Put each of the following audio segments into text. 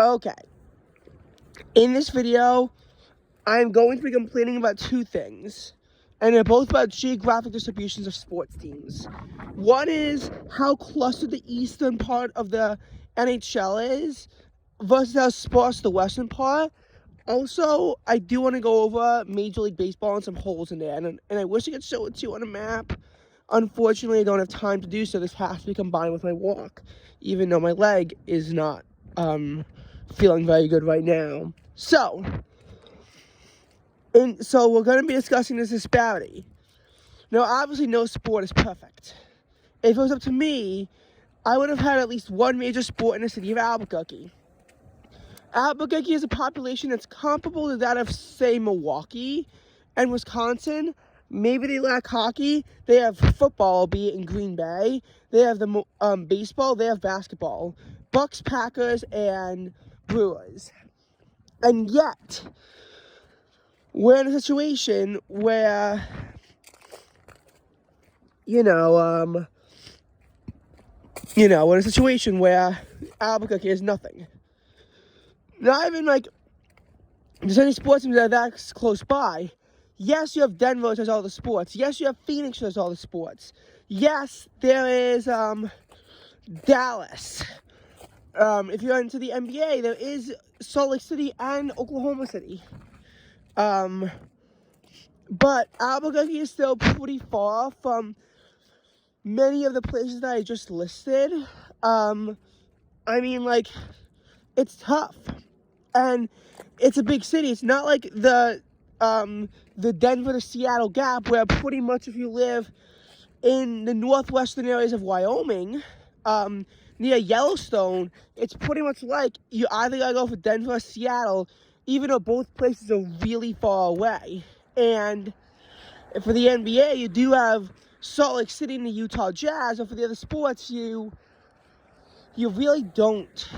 Okay. In this video, I'm going to be complaining about two things. And they're both about geographic distributions of sports teams. One is how clustered the eastern part of the NHL is versus how sparse the western part. Also, I do want to go over Major League Baseball and some holes in there. And I wish I could show it to you on a map. Unfortunately, I don't have time to do so. This has to be combined with my walk, even though my leg is not feeling very good right now. So we're going to be discussing this disparity. Now, obviously, no sport is perfect. If it was up to me, I would have had at least one major sport in the city of Albuquerque. Albuquerque has a population that's comparable to that of, say, Milwaukee and Wisconsin. Maybe they lack hockey. They have football, albeit in Green Bay. They have the baseball. They have basketball. Bucks, Packers, and Brewers. And yet, we're in a situation where, we're in a situation where Albuquerque is nothing. Not even like there's any sports teams that are that close by. Yes, you have Denver, which has all the sports. Yes, you have Phoenix, which has all the sports. Yes, there is Dallas. If you're into the NBA, there is Salt Lake City and Oklahoma City. But Albuquerque is still pretty far from many of the places that I just listed. It's tough. And it's a big city. It's not like the Denver to Seattle gap, where pretty much if you live in the northwestern areas of Wyoming, near Yellowstone, it's pretty much like you either gotta go for Denver or Seattle, even though both places are really far away. And for the NBA, you do have Salt Lake City and the Utah Jazz, and for the other sports, you really don't.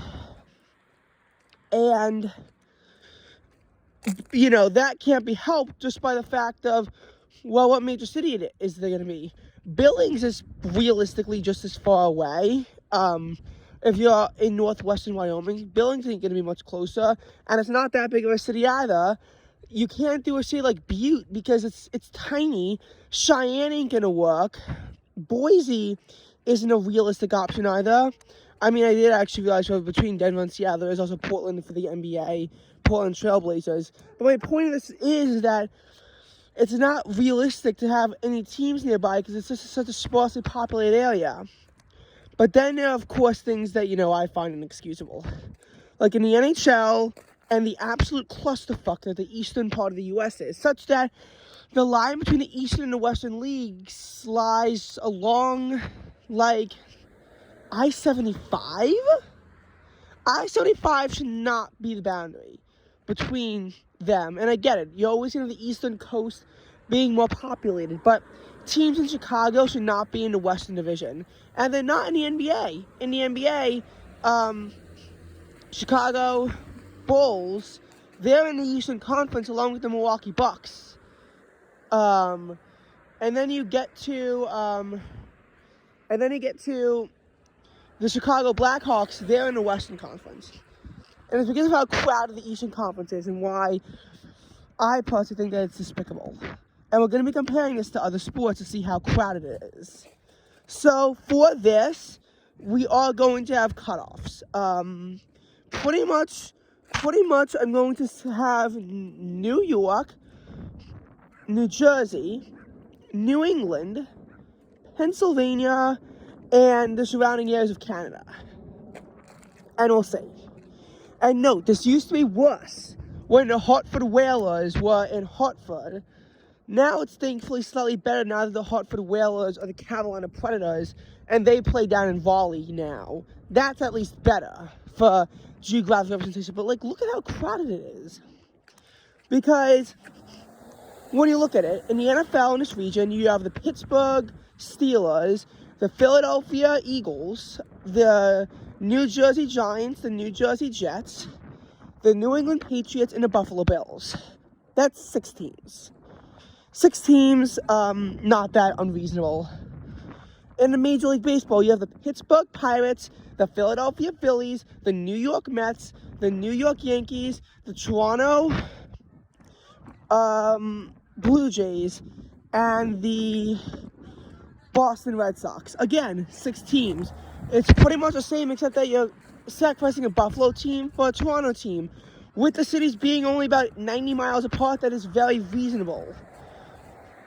And, that can't be helped just by the fact of, well, what major city is there going to be? Billings is realistically just as far away. If you're in northwestern Wyoming, Billings ain't going to be much closer. And it's not that big of a city either. You can't do a city like Butte because it's tiny. Cheyenne ain't going to work. Boise isn't a realistic option either. I mean, I did actually realize between Denver and Seattle, there is also Portland for the NBA, Portland Trailblazers. But my point of this is that it's not realistic to have any teams nearby because it's just such a sparsely populated area. But then there are, of course, things that, I find inexcusable. Like in the NHL and the absolute clusterfuck that the eastern part of the U.S. is, such that the line between the eastern and the western leagues lies along, I-75? I-75 should not be the boundary between them. And I get it. You're always going to the eastern coast being more populated. But teams in Chicago should not be in the Western Division. And they're not in the NBA. In the NBA, Chicago Bulls, they're in the Eastern Conference along with the Milwaukee Bucks. And then you get to the Chicago Blackhawks, they're in the Western Conference. And it's because of how crowded the Eastern Conference is and why I personally think that it's despicable. And we're going to be comparing this to other sports to see how crowded it is. So for this, we are going to have cutoffs. Pretty much I'm going to have New York, New Jersey, New England, Pennsylvania, and the surrounding areas of Canada. And we'll see. And note, this used to be worse when the Hartford Whalers were in Hartford. Now it's thankfully slightly better now that the Hartford Whalers are the Carolina Predators, and they play down in Raleigh now. That's at least better for geographic representation. But, look at how crowded it is. Because when you look at it, in the NFL in this region, you have the Pittsburgh Steelers, the Philadelphia Eagles, the New Jersey Giants, the New Jersey Jets, the New England Patriots, and the Buffalo Bills. That's 6 teams. 6 teams, not that unreasonable. in the Major League Baseball, you have the Pittsburgh Pirates, the Philadelphia Phillies, the New York Mets, the New York Yankees, the Toronto Blue Jays, and the Boston Red Sox. Again, 6 teams. It's pretty much the same except that you're sacrificing a Buffalo team for a Toronto team. With the cities being only about 90 miles apart, that is very reasonable.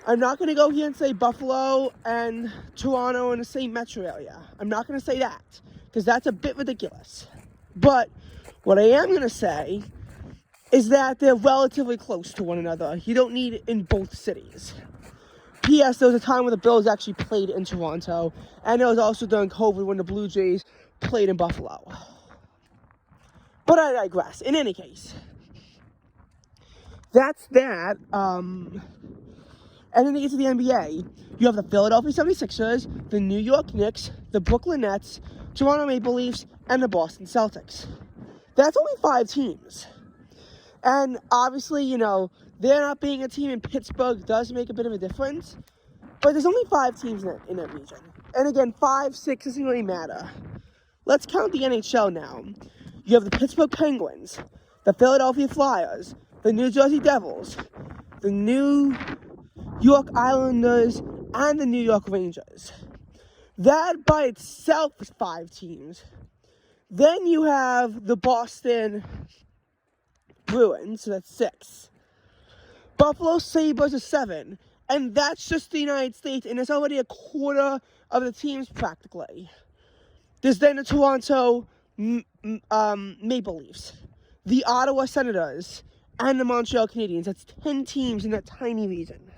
I'm not going to go here and say Buffalo and Toronto in the same metro area. I'm not going to say that, because that's a bit ridiculous. But what I am going to say is that they're relatively close to one another. You don't need it in both cities. P.S. There was a time when the Bills actually played in Toronto, and there was also during COVID when the Blue Jays played in Buffalo. But I digress. In any case, that's that. And then you get to the NBA. You have the Philadelphia 76ers, the New York Knicks, the Brooklyn Nets, Toronto Maple Leafs, and the Boston Celtics. That's only 5 teams. And obviously, you know, there not being a team in Pittsburgh does make a bit of a difference. But there's only 5 teams in that region. And again, 5, 6 doesn't really matter. Let's count the NHL now. You have the Pittsburgh Penguins, the Philadelphia Flyers, the New Jersey Devils, the New York Islanders, and the New York Rangers. That by itself is 5 teams. Then you have the Boston Bruins, so that's 6. Buffalo Sabres is 7. And that's just the United States, and it's already a quarter of the teams practically. There's then the Toronto Maple Leafs, the Ottawa Senators, and the Montreal Canadiens. That's 10 teams in that tiny region.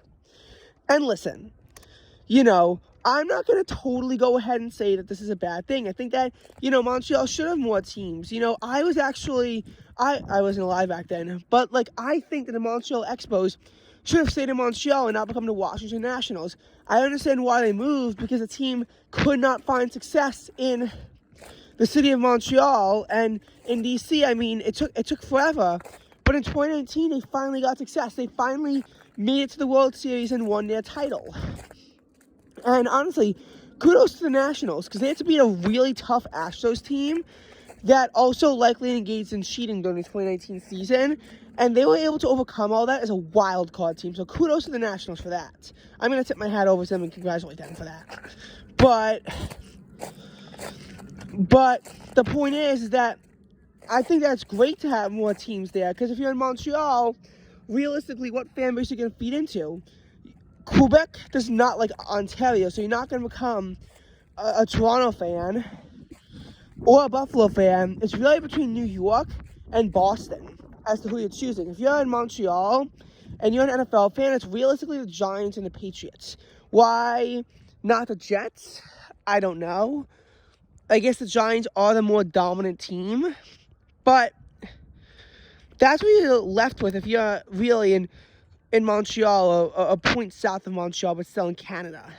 And listen, you know, I'm not going to totally go ahead and say that this is a bad thing. I think that, you know, Montreal should have more teams. You know, I wasn't alive back then, but, like, I think that the Montreal Expos should have stayed in Montreal and not become the Washington Nationals. I understand why they moved, because the team could not find success in the city of Montreal, and in DC, I mean, it took forever. But in 2019, they finally got success. They finally made it to the World Series and won their title. And honestly, kudos to the Nationals, because they had to beat a really tough Astros team that also likely engaged in cheating during the 2019 season. And they were able to overcome all that as a wild card team. So kudos to the Nationals for that. I'm going to tip my hat over to them and congratulate them for that. But the point is that I think that's great to have more teams there. Because if you're in Montreal, realistically, what fan base are you going to feed into? Quebec does not like Ontario, so you're not going to become a Toronto fan or a Buffalo fan. It's really between New York and Boston as to who you're choosing. If you're in Montreal and you're an NFL fan, it's realistically the Giants and the Patriots. Why not the Jets? I don't know. I guess the Giants are the more dominant team, but that's what you're left with if you're really in Montreal, a point south of Montreal, but still in Canada.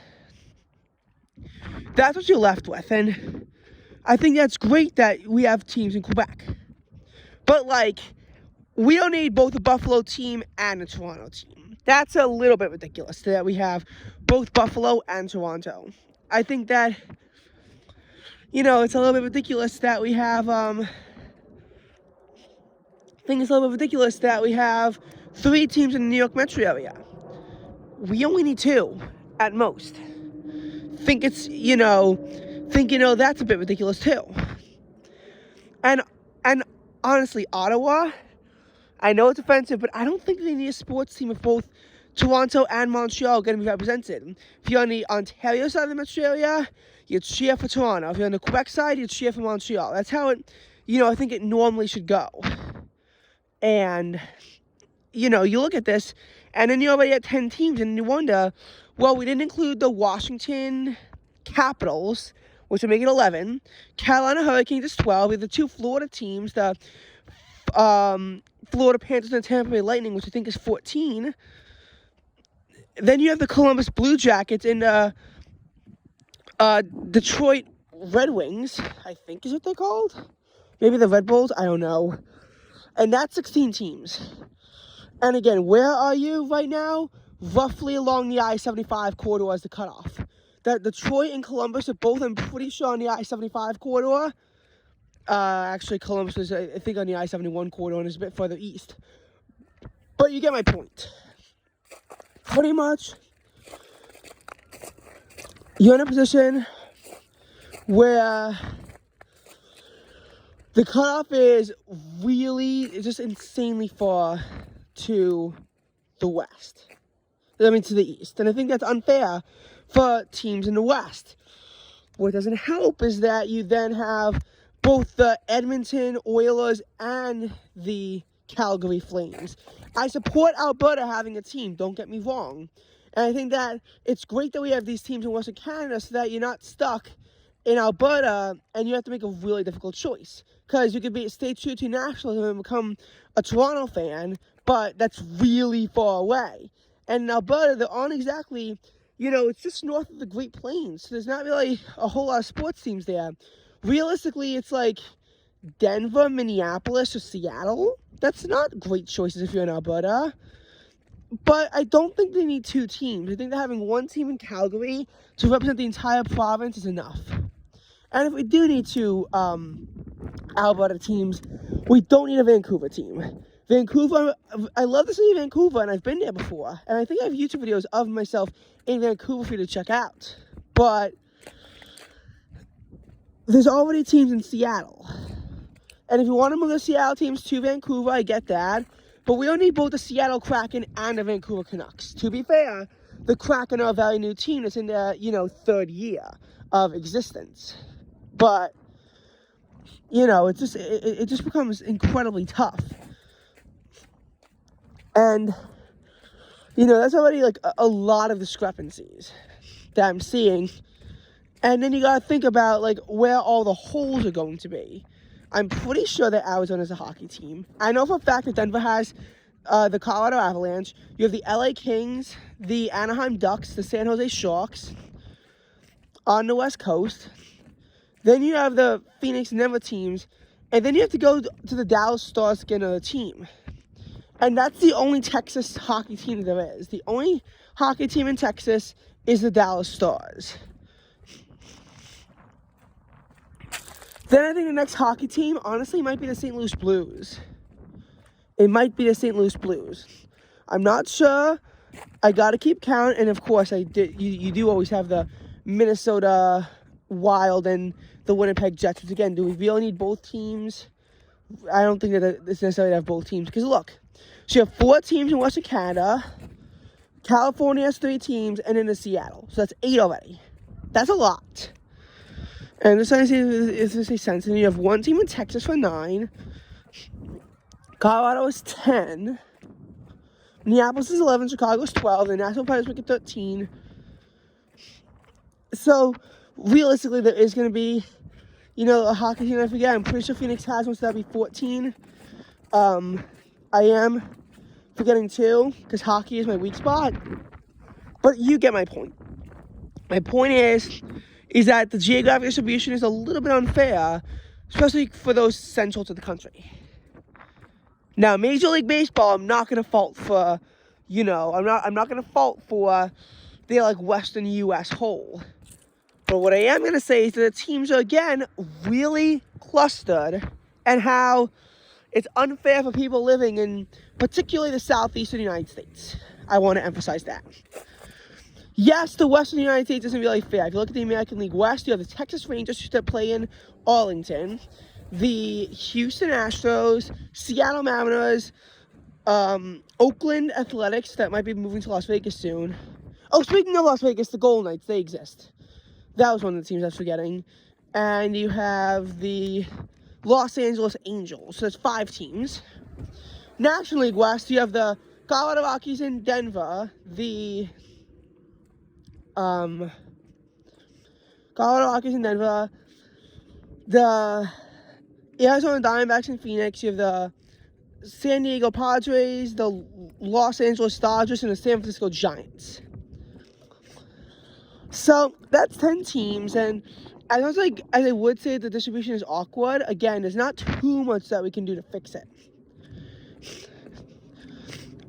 That's what you're left with, and I think that's great that we have teams in Quebec. But, like, we don't need both a Buffalo team and a Toronto team. That's a little bit ridiculous that we have both Buffalo and Toronto. I think that, you know, it's a little bit ridiculous that we have, three teams in the New York metro area. We only need 2 at most. Think that's a bit ridiculous too. And honestly, Ottawa, I know it's offensive, but I don't think they need a sports team if both Toronto and Montreal are going to be represented. If you're on the Ontario side of the metro area, you cheer for Toronto. If you're on the Quebec side, you cheer for Montreal. That's how it, I think it normally should go. And, you look at this, and then you're already at 10 teams, and you wonder, well, we didn't include the Washington Capitals, which would make it 11. Carolina Hurricanes is 12. We have the 2 Florida teams, the Florida Panthers and the Tampa Bay Lightning, which I think is 14. Then you have the Columbus Blue Jackets and the Detroit Red Wings, I think is what they're called. Maybe the Red Bulls, I don't know. And that's 16 teams. And again, where are you right now? Roughly along the I-75 corridor as the cutoff. that Detroit and Columbus are both, I'm pretty sure, on the I-75 corridor. Actually, Columbus is, I think, on the I-71 corridor and is a bit further east. But you get my point. Pretty much, you're in a position where the cutoff is really just insanely far to the west. I mean, to the east. And I think that's unfair for teams in the west. What doesn't help is that you then have both the Edmonton Oilers and the Calgary Flames. I support Alberta having a team, don't get me wrong. And I think that it's great that we have these teams in Western Canada so that you're not stuck in Alberta and you have to make a really difficult choice. Because you could stay true to nationalism and become a Toronto fan, but that's really far away. And in Alberta, there aren't exactly, it's just north of the Great Plains. So there's not really a whole lot of sports teams there. Realistically, it's like Denver, Minneapolis, or Seattle. That's not great choices if you're in Alberta. But I don't think they need two teams. I think that having one team in Calgary to represent the entire province is enough. And if we do need two Alberta teams, we don't need a Vancouver team. Vancouver, I love the city of Vancouver, and I've been there before. And I think I have YouTube videos of myself in Vancouver for you to check out. But there's already teams in Seattle. And if you want to move the Seattle teams to Vancouver, I get that. But we don't need both the Seattle Kraken and the Vancouver Canucks. To be fair, the Kraken are a very new team that's in their, third year of existence. But, it just becomes incredibly tough. And, that's already like a lot of discrepancies that I'm seeing. And then you got to think about like where all the holes are going to be. I'm pretty sure that Arizona's a hockey team. I know for a fact that Denver has the Colorado Avalanche. You have the LA Kings, the Anaheim Ducks, the San Jose Sharks on the West Coast. Then you have the Phoenix and Denver teams. And then you have to go to the Dallas Stars to get another team. And that's the only Texas hockey team there is. The only hockey team in Texas is the Dallas Stars. Then I think the next hockey team, honestly, might be the St. Louis Blues. It might be the St. Louis Blues. I'm not sure. I got to keep count. And, of course, you do always have the Minnesota Wild and the Winnipeg Jets. Which, again, do we really need both teams? I don't think that it's necessary to have both teams. Because, look, so you have 4 teams in Western Canada. California has 3 teams. And then there's Seattle. So that's 8 already. That's a lot. And this makes sense. And you have 1 team in Texas for 9. Colorado is 10. Minneapolis is 11. Chicago is 12. The National Predators make it 13. So, realistically, there is going to be, a hockey team. I forget. I'm pretty sure Phoenix has one, so that'll be 14. I am forgetting 2, because hockey is my weak spot. But you get my point. My point is that the geographic distribution is a little bit unfair, especially for those central to the country. Now, Major League Baseball, I'm not going to fault for, I'm not going to fault for the, Western U.S. whole. But what I am going to say is that the teams are, again, really clustered, and how it's unfair for people living in particularly the southeastern United States. I want to emphasize that. Yes, the Western United States isn't really fair. If you look at the American League West, you have the Texas Rangers that play in Arlington, the Houston Astros, Seattle Mariners, Oakland Athletics that might be moving to Las Vegas soon. Oh, speaking of Las Vegas, the Golden Knights, they exist. That was one of the teams I was forgetting. And you have the Los Angeles Angels. So that's 5 teams. National League West, you have the Colorado Rockies in Denver, the Colorado Rockies in Denver, the Arizona Diamondbacks in Phoenix, you have the San Diego Padres, the Los Angeles Dodgers, and the San Francisco Giants. So that's 10 teams, and as I would say the distribution is awkward, again, there's not too much that we can do to fix it.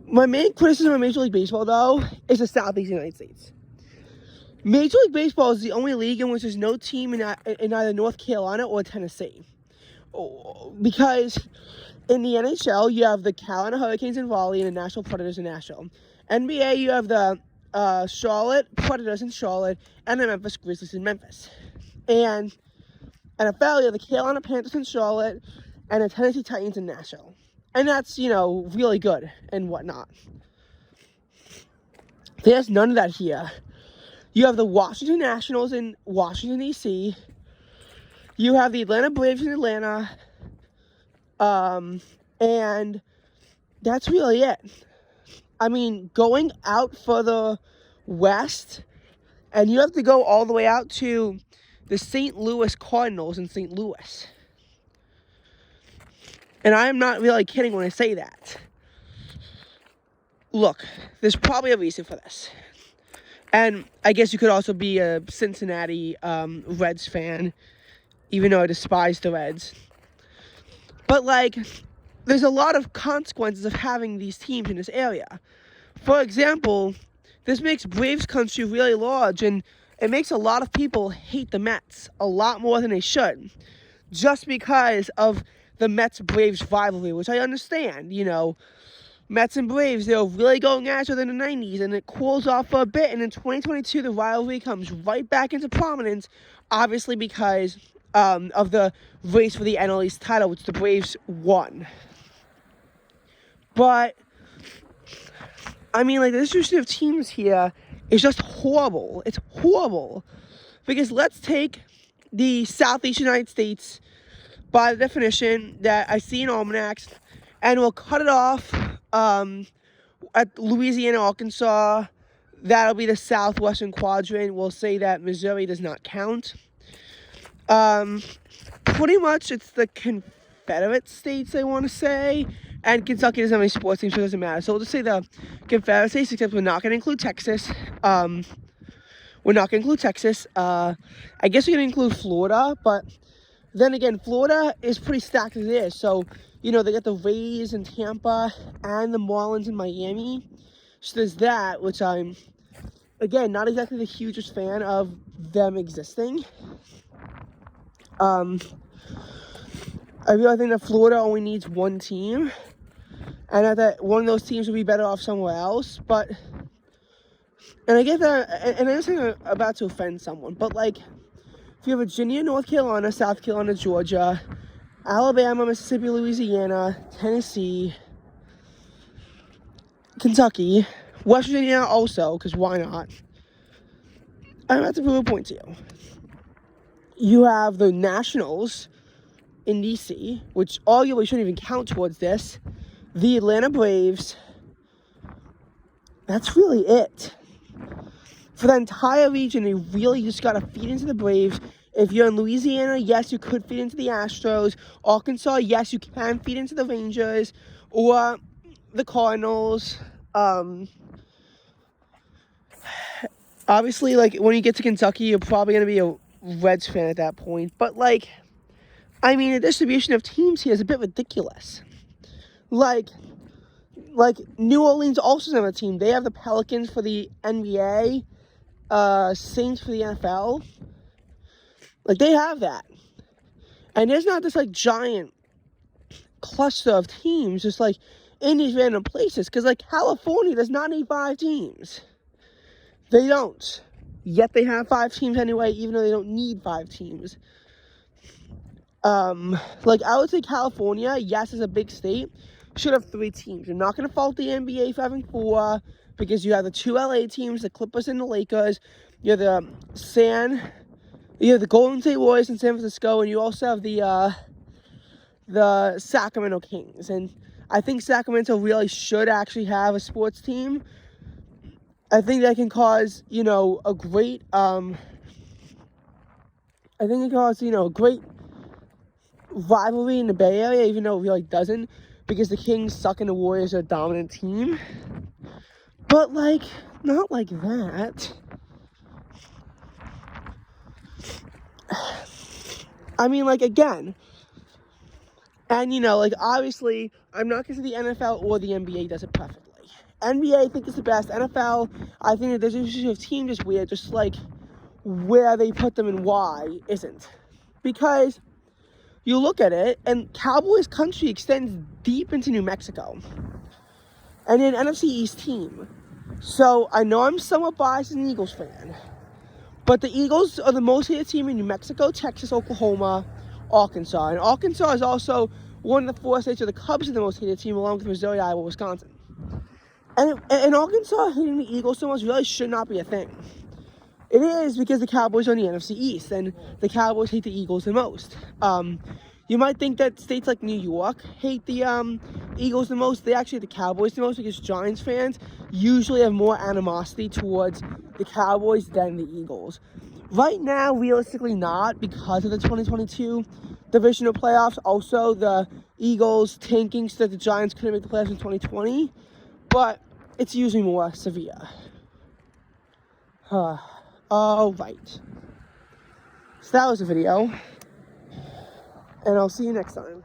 My main criticism of Major League Baseball, though, is the Southeast United States. Major League Baseball is the only league in which there's no team in either North Carolina or Tennessee. Because in the NHL, you have the Carolina Hurricanes in Raleigh and the Nashville Predators in Nashville. NBA, you have the Charlotte Predators in Charlotte and the Memphis Grizzlies in Memphis. And NFL, you have the Carolina Panthers in Charlotte and the Tennessee Titans in Nashville. And that's, really good and whatnot. There's none of that here. You have the Washington Nationals in Washington, D.C. You have the Atlanta Braves in Atlanta. And that's really it. I mean, going out further west, and you have to go all the way out to the St. Louis Cardinals in St. Louis. And I am not really kidding when I say that. Look, there's probably a reason for this. And I guess you could also be a Cincinnati Reds fan, even though I despise the Reds. But, there's a lot of consequences of having these teams in this area. For example, this makes Braves country really large, and it makes a lot of people hate the Mets a lot more than they should, just because of the Mets-Braves rivalry, which I understand, Mets and Braves, they were really going at each other in the 90s, and it cools off for a bit, and in 2022, the rivalry comes right back into prominence, obviously because of the race for the NL East title, which the Braves won. But, I mean, the distribution of teams here is just horrible. It's horrible. Because let's take the Southeast United States, by the definition that I see in almanacs, and we'll cut it off at Louisiana, Arkansas. That'll be the southwestern quadrant. We'll say that Missouri does not count. Pretty much it's the Confederate States, I want to say. And Kentucky doesn't have any sports teams, so it doesn't matter. So we'll just say the Confederate States, except we're not going to include Texas. We're not going to include Texas. I guess we're going to include Florida, but then again, Florida is pretty stacked as it is. So, they got the Rays in Tampa and the Marlins in Miami. So there's that, which I'm, again, not exactly the hugest fan of them existing. I really think that Florida only needs one team, and that one of those teams would be better off somewhere else. But, and I get that, and I understand I'm about to offend someone, but if you have Virginia, North Carolina, South Carolina, Georgia, Alabama, Mississippi, Louisiana, Tennessee, Kentucky, West Virginia also, because why not? I'm about to prove a point to you. You have the Nationals in D.C., which arguably shouldn't even count towards this. The Atlanta Braves. That's really it. For the entire region, you really just got to feed into the Braves. If you're in Louisiana, yes, you could feed into the Astros. Arkansas, yes, you can feed into the Rangers or the Cardinals. Obviously, when you get to Kentucky, you're probably going to be a Reds fan at that point. But, I mean, the distribution of teams here is a bit ridiculous. New Orleans also doesn't have a team. They have the Pelicans for the NBA, Saints for the NFL. They have that. And there's not this, giant cluster of teams just, in these random places. Because, California does not need 5 teams. They don't. Yet they have 5 teams anyway, even though they don't need 5 teams. I would say California, yes, is a big state, should have 3 teams. I'm not going to fault the NBA for having 4, because you have the 2 LA teams, the Clippers and the Lakers. You have the Golden State Warriors in San Francisco, and you also have the Sacramento Kings. And I think Sacramento really should actually have a sports team. I think that can cause, a great, a great rivalry in the Bay Area, even though it really doesn't, because the Kings suck and the Warriors are a dominant team. But, not like that. I mean, again, and, obviously, I'm not going to say the NFL or the NBA does it perfectly. NBA, I think is the best. NFL, I think that there's an issue of team just weird, just like where they put them and why isn't. Because you look at it, and Cowboys country extends deep into New Mexico. And an NFC East team. So I know I'm somewhat biased as an Eagles fan. But the Eagles are the most hated team in New Mexico, Texas, Oklahoma, Arkansas. And Arkansas is also one of the 4 states where the Cubs are the most hated team, along with Missouri, Iowa, Wisconsin. And Arkansas hating the Eagles so much really should not be a thing. It is because the Cowboys are in the NFC East, and the Cowboys hate the Eagles the most. You might think that states like New York hate the Eagles the most. They actually hate the Cowboys the most because Giants fans usually have more animosity towards the Cowboys than the Eagles. Right now, realistically not, because of the 2022 divisional playoffs. Also, the Eagles tanking so that the Giants couldn't make the playoffs in 2020. But it's usually more severe. All right. So that was the video. And I'll see you next time.